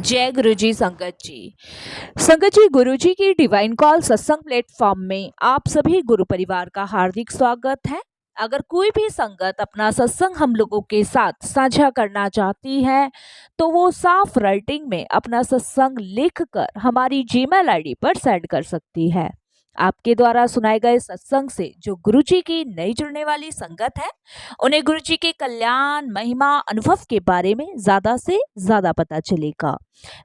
जय गुरु जी संगत जी। संगत जी, गुरु जी की डिवाइन कॉल सत्संग प्लेटफॉर्म में आप सभी गुरु परिवार का हार्दिक स्वागत है। अगर कोई भी संगत अपना सत्संग हम लोगों के साथ साझा करना चाहती है तो वो साफ राइटिंग में अपना सत्संग लिखकर हमारी जीमेल आईडी पर सेंड कर सकती है। आपके द्वारा सुनाए गए सत्संग से जो गुरु जी की नई जुड़ने वाली संगत है, उन्हें गुरु जी के कल्याण महिमा अनुभव के बारे में ज्यादा से ज्यादा पता चलेगा।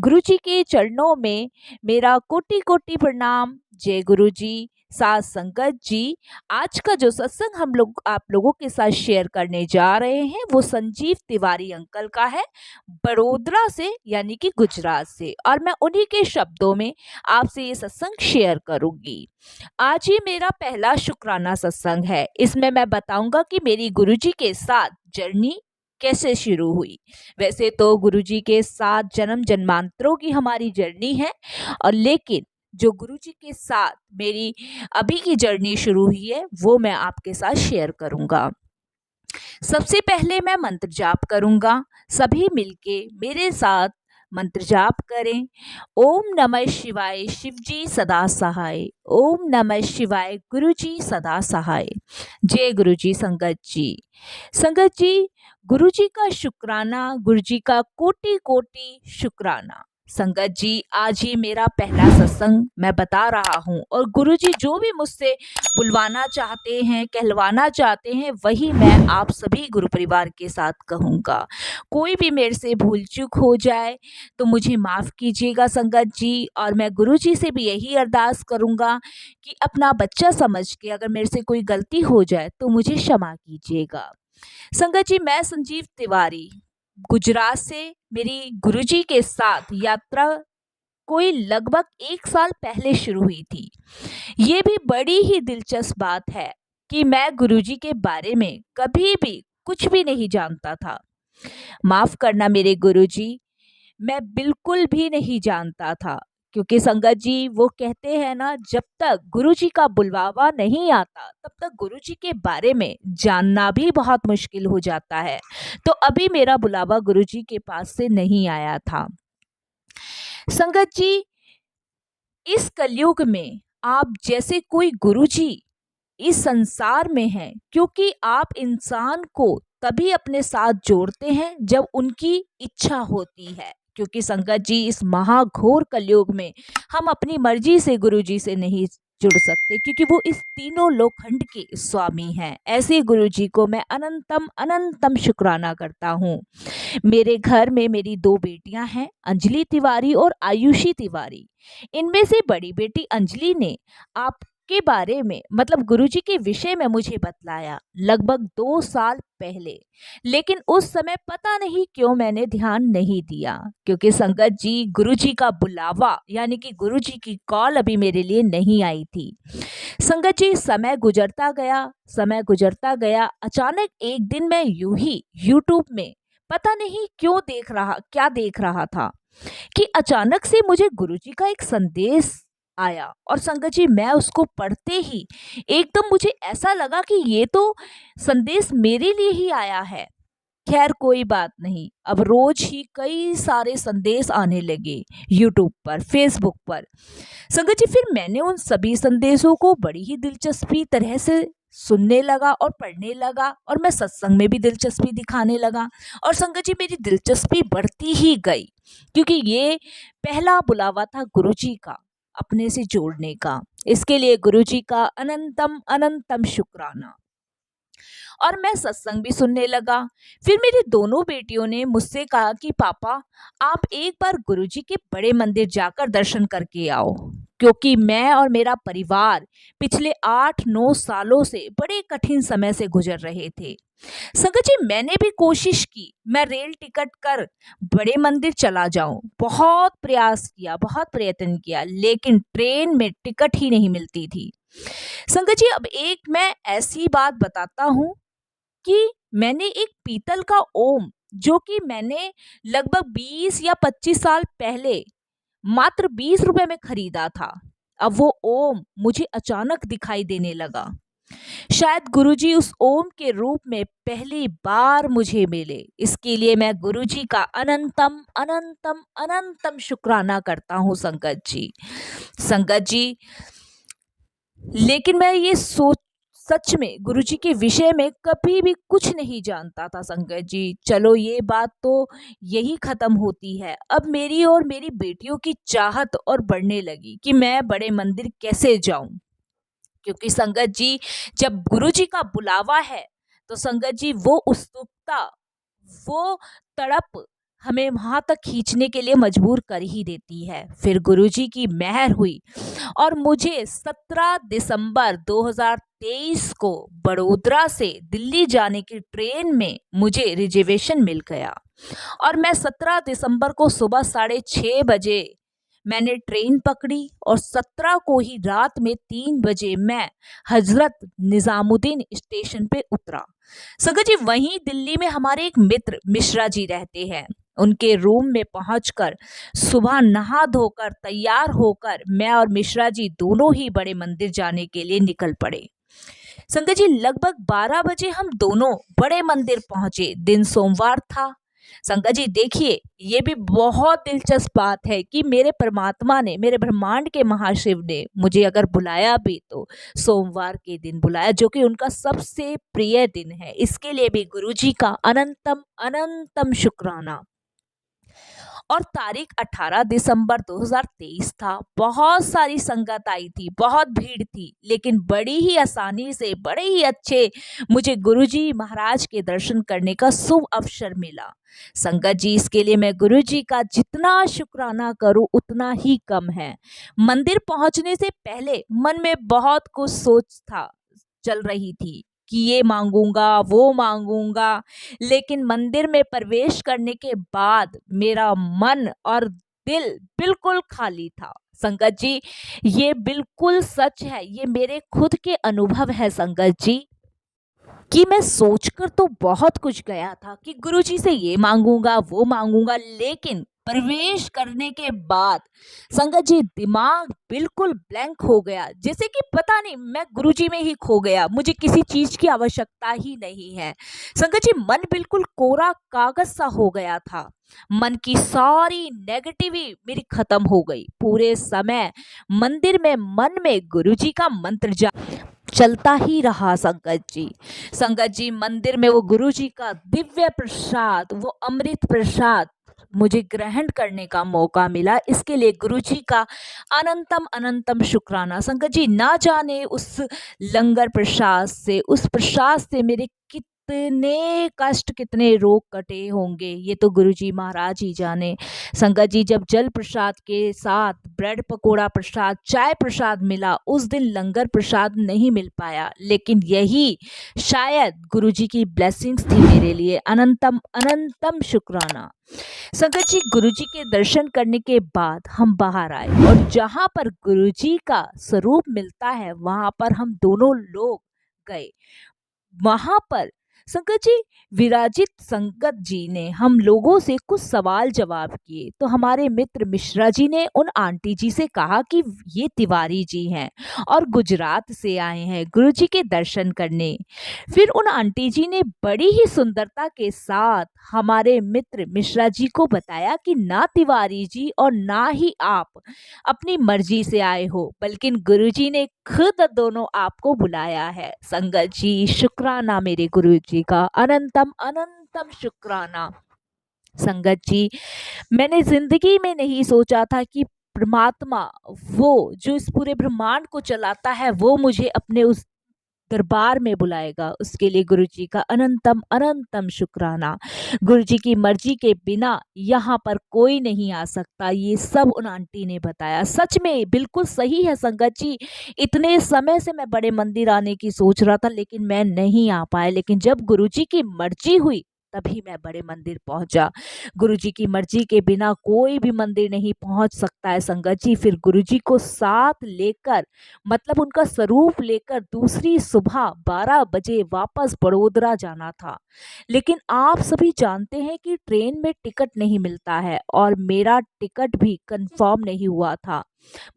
गुरु जी के चरणों में मेरा कोटि कोटि प्रणाम। जय गुरु जी। साथ संगत जी, आज का जो सत्संग हम लोग आप लोगों के साथ शेयर करने जा रहे हैं वो संजीव तिवारी अंकल का है, बड़ोदरा से यानी कि गुजरात से, और मैं उन्हीं के शब्दों में आपसे ये सत्संग शेयर करूंगी। आज ही मेरा पहला शुक्राना सत्संग है। इसमें मैं बताऊंगा कि मेरी गुरुजी के साथ जर्नी कैसे शुरू हुई। वैसे तो गुरुजी के साथ जन्म जन्मांतरों की हमारी जर्नी है, और लेकिन जो गुरुजी के साथ मेरी अभी की जर्नी शुरू हुई है वो मैं आपके साथ शेयर करूंगा। सबसे पहले मैं मंत्र जाप करूंगा। सभी मिलके मेरे साथ मंत्र जाप करें। ओम नमः शिवाय, शिवजी सदा सहाय। ओम नमः शिवाय, गुरुजी सदा सहाय। जय गुरुजी संगत जी। संगत जी, गुरुजी का शुक्राना, गुरुजी का कोटि कोटि शुक्राना। संगत जी, आज ही मेरा पहला सत्संग मैं बता रहा हूँ, और गुरुजी जो भी मुझसे बुलवाना चाहते हैं, कहलवाना चाहते हैं, वही मैं आप सभी गुरु परिवार के साथ कहूँगा। कोई भी मेरे से भूल चूक हो जाए तो मुझे माफ़ कीजिएगा संगत जी, और मैं गुरुजी से भी यही अरदास करूँगा कि अपना बच्चा समझ के अगर मेरे से कोई गलती हो जाए तो मुझे क्षमा कीजिएगा। संगत जी, मैं संजीव तिवारी गुजरात से मेरी गुरुजी के साथ यात्रा कोई लगभग 1 साल पहले शुरू हुई थी। ये भी बड़ी ही दिलचस्प बात है कि मैं गुरुजी के बारे में कभी भी कुछ भी नहीं जानता था। माफ करना मेरे गुरुजी, मैं बिल्कुल भी नहीं जानता था, क्योंकि संगत जी वो कहते हैं ना, जब तक गुरुजी का बुलवावा नहीं आता तब तक गुरुजी के बारे में जानना भी बहुत मुश्किल हो जाता है। तो अभी मेरा बुलावा गुरुजी के पास से नहीं आया था। संगत जी, इस कलयुग में आप जैसे कोई गुरुजी इस संसार में हैं, क्योंकि आप इंसान को तभी अपने साथ जोड़ते हैं जब उनकी इच्छा होती है। क्योंकि संगत जी, इस महाघोर कलयुग में हम अपनी मर्जी से गुरुजी से नहीं जुड़ सकते, क्योंकि वो इस तीनों लोकखंड के स्वामी हैं। ऐसे गुरुजी को मैं अनंतम अनंतम शुक्राना करता हूँ। मेरे घर में मेरी 2 बेटियां हैं, अंजलि तिवारी और आयुषी तिवारी। इनमें से बड़ी बेटी अंजलि ने आपके बारे में मतलब गुरुजी के विषय में मुझे बतलाया लगभग 2 साल पहले, लेकिन उस समय पता नहीं क्यों मैंने ध्यान नहीं दिया, क्योंकि संगत जी गुरुजी का बुलावा यानी कि गुरुजी की कॉल अभी मेरे लिए नहीं आई थी। संगत जी, समय गुजरता गया, समय गुजरता गया। अचानक एक दिन मैं यूं ही यूट्यूब में पता नहीं क्या देख रहा था कि अचानक से मुझे गुरुजी का एक संदेश आया, और संगत जी मैं उसको पढ़ते ही एकदम मुझे ऐसा लगा कि ये तो संदेश मेरे लिए ही आया है। खैर कोई बात नहीं, अब रोज ही कई सारे संदेश आने लगे यूट्यूब पर, फेसबुक पर। संगत जी, फिर मैंने उन सभी संदेशों को बड़ी ही दिलचस्पी तरह से सुनने लगा और पढ़ने लगा, और मैं सत्संग में भी दिलचस्पी दिखाने लगा। और संगत जी, मेरी दिलचस्पी बढ़ती ही गई, क्योंकि ये पहला बुलावा था गुरुजी का अपने से जोड़ने का। इसके लिए गुरुजी का अनंतम अनंतम शुक्राना। और मैं सत्संग भी सुनने लगा। फिर मेरी दोनों बेटियों ने मुझसे कहा कि पापा, आप एक बार गुरुजी के बड़े मंदिर जाकर दर्शन करके आओ, क्योंकि मैं और मेरा परिवार पिछले 8-9 सालों से बड़े कठिन समय से गुजर रहे थे। संगत जी, मैंने भी कोशिश की, मैं रेल टिकट कर बड़े मंदिर चला जाऊं, बहुत प्रयास किया, बहुत प्रयत्न किया, लेकिन ट्रेन में टिकट ही नहीं मिलती थी। संगत जी, अब एक मैं ऐसी बात बताता हूँ कि मैंने एक पीतल का ओम, जो कि मैंने लगभग 20 या 25 साल पहले मात्र 20 रुपए में खरीदा था, अब वो ओम मुझे अचानक दिखाई देने लगा। शायद गुरुजी उस ओम के रूप में पहली बार मुझे मिले। इसके लिए मैं गुरुजी का अनंतम अनंतम अनंतम शुक्राना करता हूँ संगत जी। संगत जी, लेकिन मैं ये सोच सच में गुरुजी के विषय में कभी भी कुछ नहीं जानता था संगत जी। चलो ये बात तो यही खत्म होती है। अब मेरी और मेरी बेटियों की चाहत और बढ़ने लगी कि मैं बड़े मंदिर कैसे जाऊं, क्योंकि संगत जी जब गुरुजी का बुलावा है तो संगत जी वो उत्सुकता, वो तड़प हमें वहां तक खींचने के लिए मजबूर कर ही देती है। फिर गुरुजी की मेहर हुई और मुझे 17 दिसंबर 2023 को बड़ोदरा से दिल्ली जाने की ट्रेन में मुझे रिजर्वेशन मिल गया और मैं 17 दिसंबर को सुबह 6:30 बजे मैंने ट्रेन पकड़ी और 17 को ही रात में 3 बजे मैं हजरत निजामुद्दीन स्टेशन पे उतरा। संगत जी, वहीं दिल्ली में हमारे एक मित्र मिश्रा जी रहते हैं। उनके रूम में पहुंचकर सुबह नहा धोकर तैयार होकर मैं और मिश्रा जी दोनों ही बड़े मंदिर जाने के लिए निकल पड़े। संगत जी, लगभग 12 बजे हम दोनों बड़े मंदिर पहुंचे। दिन सोमवार था। संगत जी देखिए, ये भी बहुत दिलचस्प बात है कि मेरे परमात्मा ने, मेरे ब्रह्मांड के महाशिव ने मुझे अगर बुलाया भी तो सोमवार के दिन बुलाया, जो कि उनका सबसे प्रिय दिन है। इसके लिए भी गुरुजी का अनंतम अनंतम शुक्राना। और तारीख 18 दिसंबर 2023 था। बहुत सारी संगत आई थी, बहुत भीड़ थी, लेकिन बड़ी ही आसानी से, बड़े ही अच्छे मुझे गुरुजी महाराज के दर्शन करने का शुभ अवसर मिला। संगत जी, इसके लिए मैं गुरुजी का जितना शुक्राना करूं उतना ही कम है। मंदिर पहुंचने से पहले मन में बहुत कुछ सोच था, चल रही थी कि ये मांगूंगा, वो मांगूंगा, लेकिन मंदिर में प्रवेश करने के बाद मेरा मन और दिल बिल्कुल खाली था। संगत जी, ये बिल्कुल सच है, ये मेरे खुद के अनुभव है संगत जी, कि मैं सोचकर तो बहुत कुछ गया था कि गुरुजी से ये मांगूंगा, वो मांगूंगा, लेकिन प्रवेश करने के बाद संगत जी दिमाग बिल्कुल ब्लैंक हो गया। जैसे कि पता नहीं, मैं गुरुजी में ही खो गया, मुझे किसी चीज की आवश्यकता ही नहीं है। संगत जी, मन बिल्कुल कोरा कागज सा हो गया था। मन की सारी नेगेटिविटी मेरी खत्म हो गई। पूरे समय मंदिर में मन में गुरुजी का मंत्र चलता ही रहा। संगत जी मंदिर में वो गुरु जी का दिव्य प्रसाद, वो अमृत प्रसाद मुझे ग्रहण करने का मौका मिला। इसके लिए गुरु जी का अनंतम अनंतम शुक्राना। संगत जी, ना जाने उस लंगर प्रसाद से, उस प्रसाद से मेरे कितने कष्ट, कितने रोग कटे होंगे, ये तो गुरुजी महाराज ही जाने। संगत जी, जब जल प्रसाद के साथ ब्रेड पकोड़ा प्रसाद, चाय प्रसाद मिला, उस दिन लंगर प्रसाद नहीं मिल पाया, लेकिन यही शायद गुरुजी की ब्लेसिंग्स थी मेरे लिए। अनंतम अनंतम शुक्राना। संगत जी, गुरुजी के दर्शन करने के बाद हम बाहर आए और जहां पर गुरुजी का स्वरूप मिलता है वहां पर हम दोनों लोग गए। वहां पर संगत जी विराजित संगत जी ने हम लोगों से कुछ सवाल जवाब किए, तो हमारे मित्र मिश्रा जी ने उन आंटी जी से कहा कि ये तिवारी जी हैं और गुजरात से आए हैं गुरु जी के दर्शन करने। फिर उन आंटी जी ने बड़ी ही सुंदरता के साथ हमारे मित्र मिश्रा जी को बताया कि ना तिवारी जी और ना ही आप अपनी मर्जी से आए हो, बल्कि गुरुजी ने खुद दोनों आपको बुलाया है। संगत जी, शुक्राना मेरे गुरुजी का, अनंतम अनंतम शुक्राना। संगत जी, मैंने जिंदगी में नहीं सोचा था कि परमात्मा, वो जो इस पूरे ब्रह्मांड को चलाता है, वो मुझे अपने उस दरबार में बुलाएगा। उसके लिए गुरुजी का अनंतम अनंतम शुक्राना। गुरुजी की मर्जी के बिना यहाँ पर कोई नहीं आ सकता, ये सब उन आंटी ने बताया। सच में बिल्कुल सही है संगत जी। इतने समय से मैं बड़े मंदिर आने की सोच रहा था, लेकिन मैं नहीं आ पाया, लेकिन जब गुरुजी की मर्जी हुई तभी मैं बड़े मंदिर पहुंचा। गुरुजी की मर्जी के बिना कोई भी मंदिर नहीं पहुंच सकता है संगत जी। फिर गुरुजी को साथ लेकर, मतलब उनका स्वरूप लेकर दूसरी सुबह 12 बजे वापस बड़ोदरा जाना था। लेकिन आप सभी जानते हैं कि ट्रेन में टिकट नहीं मिलता है और मेरा टिकट भी कंफर्म नहीं हुआ था।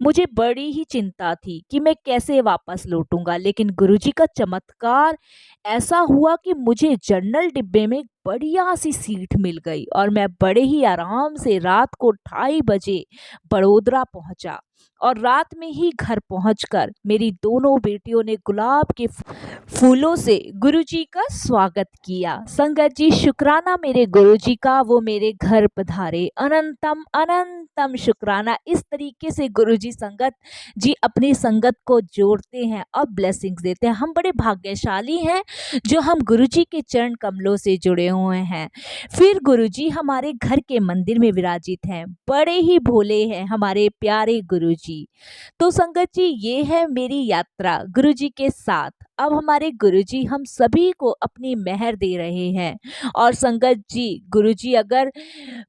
मुझे बड़ी ही चिंता थी कि मैं कैसे वापस लौटूंगा, लेकिन गुरुजी का चमत्कार ऐसा हुआ कि मुझे जनरल डिब्बे में एक बढ़िया सी सीट मिल गई और मैं बड़े ही आराम से रात को 2:30 बजे बड़ोदरा पहुंचा। और रात में ही घर पहुंचकर मेरी दोनों बेटियों ने गुलाब के फूलों से गुरुजी का स्वागत किया। संगत जी, शुक्राना मेरे गुरुजी का, वो मेरे घर पधारे। अनंतम अनंतम शुक्राना। इस तरीके से गुरुजी संगत जी अपनी संगत को जोड़ते हैं और ब्लेसिंग्स देते हैं। हम बड़े भाग्यशाली हैं जो हम गुरुजी के चरण कमलों से जुड़े हुए हैं। फिर गुरुजी हमारे घर के मंदिर में विराजित हैं, बड़े ही भोले हैं हमारे प्यारे गुरुजी। तो संगत जी, ये है मेरी यात्रा गुरुजी के साथ। अब हमारे गुरुजी हम सभी को अपनी मेहर दे रहे हैं। और संगत जी, गुरुजी अगर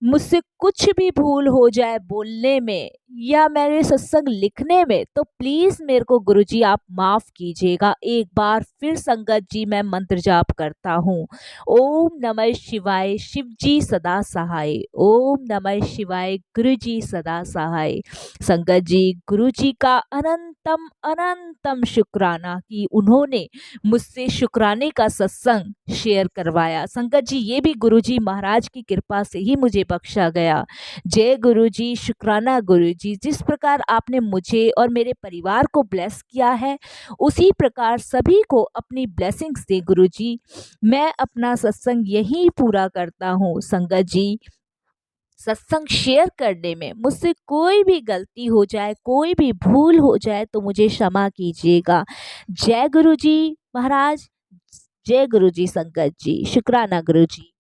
मुझसे कुछ भी भूल हो जाए बोलने में या मेरे सत्संग लिखने में, तो प्लीज मेरे को गुरुजी आप माफ कीजिएगा। एक बार फिर संगत जी मैं मंत्र जाप करता हूँ। ओम नमः शिवाय, शिव जी सदा सहाय। ओम नमः शिवाय, गुरुजी सदा सहाय। संगत जी, गुरुजी का अनंतम अनंतम शुक्राना कि उन्होंने मुझसे शुक्राने का सत्संग शेयर करवाया। संगत जी, ये भी गुरुजी महाराज की कृपा से ही मुझे बख्शा गया। जय गुरुजी, शुक्राना गुरुजी। जिस प्रकार आपने मुझे और मेरे परिवार को ब्लेस किया है, उसी प्रकार सभी को अपनी ब्लेसिंग्स दे गुरुजी। मैं अपना सत्संग यही पूरा करता हूँ। संगत जी, सत्संग शेयर करने में मुझसे कोई भी गलती हो जाए, कोई भी भूल हो जाए तो मुझे क्षमा कीजिएगा। जय गुरुजी महाराज, जय गुरुजी संगत जी, शुक्राना गुरुजी।